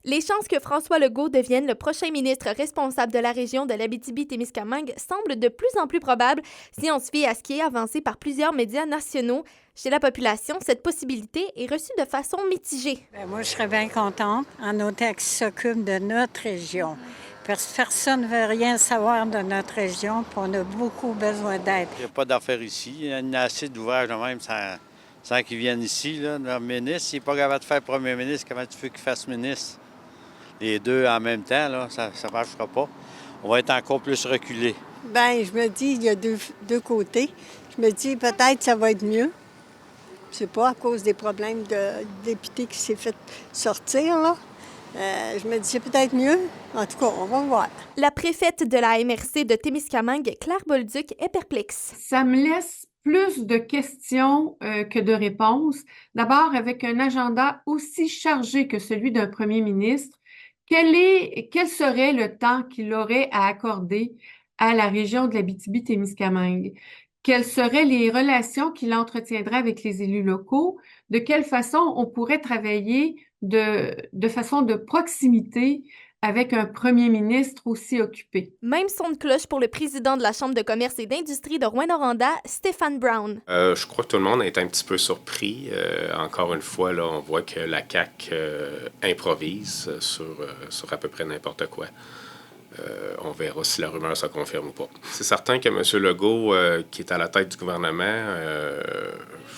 Les chances que François Legault devienne le prochain ministre responsable de la région de l'Abitibi-Témiscamingue semblent de plus en plus probables si on se fie à ce qui est avancé par plusieurs médias nationaux. Chez la population, cette possibilité est reçue de façon mitigée. Bien, moi, je serais bien contente en autant qu'il s'occupe de notre région. Parce que personne ne veut rien savoir de notre région, puis on a beaucoup besoin d'aide. Il n'y a pas d'affaires ici. Il y a assez d'ouvrages de même sans qu'ils viennent ici. Là. Le ministre, s'il n'est pas capable de faire premier ministre, comment tu veux qu'il fasse ministre? Les deux en même temps, là, ça ne marchera pas. On va être encore plus reculé. Bien, je me dis, il y a deux côtés. Je me dis, peut-être ça va être mieux. C'est pas à cause des problèmes de député qui s'est fait sortir, là. Je me dis, c'est peut-être mieux. En tout cas, on va voir. La préfète de la MRC de Témiscamingue, Claire Bolduc, est perplexe. Ça me laisse plus de questions que de réponses. D'abord, avec un agenda aussi chargé que celui d'un premier ministre, quel serait le temps qu'il aurait à accorder à la région de l'Abitibi-Témiscamingue? Quelles seraient les relations qu'il entretiendrait avec les élus locaux? De quelle façon on pourrait travailler de façon de proximité avec un premier ministre aussi occupé? Même son de cloche pour le président de la Chambre de commerce et d'industrie de Rouyn-Noranda, Stéphane Brown. Je crois que tout le monde est un petit peu surpris. Encore une fois, là, on voit que la CAQ improvise sur à peu près n'importe quoi. On verra si la rumeur se confirme ou pas. C'est certain que M. Legault, qui est à la tête du gouvernement,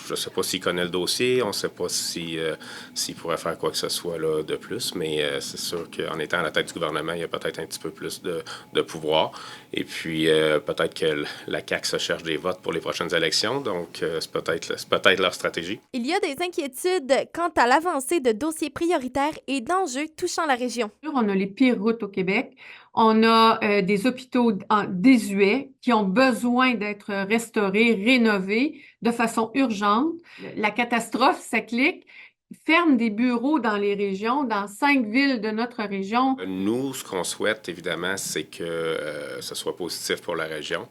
je ne sais pas s'il connaît le dossier, on ne sait pas s'il pourrait faire quoi que ce soit là, de plus, mais c'est sûr qu'en étant à la tête du gouvernement, il y a peut-être un petit peu plus de pouvoir. Et puis, peut-être que la CAQ se cherche des votes pour les prochaines élections, donc c'est peut-être leur stratégie. Il y a des inquiétudes quant à l'avancée de dossiers prioritaires et d'enjeux touchant la région. On a les pires routes au Québec. On a des hôpitaux désuets qui ont besoin d'être restaurés, rénovés de façon urgente. La catastrophe cyclique ferme des bureaux dans les régions, dans 5 villes de notre région. Nous, ce qu'on souhaite, évidemment, c'est que ce soit positif pour la région.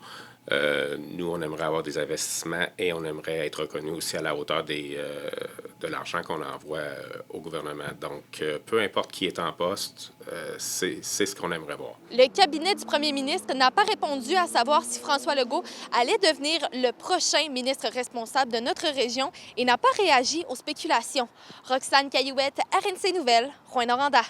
Nous, on aimerait avoir des investissements et on aimerait être reconnus aussi à la hauteur de l'argent qu'on envoie au gouvernement. Donc, peu importe qui est en poste, c'est ce qu'on aimerait voir. Le cabinet du premier ministre n'a pas répondu à savoir si François Legault allait devenir le prochain ministre responsable de notre région et n'a pas réagi aux spéculations. Roxane Caillouette, RNC Nouvelles, Rouyn-Noranda.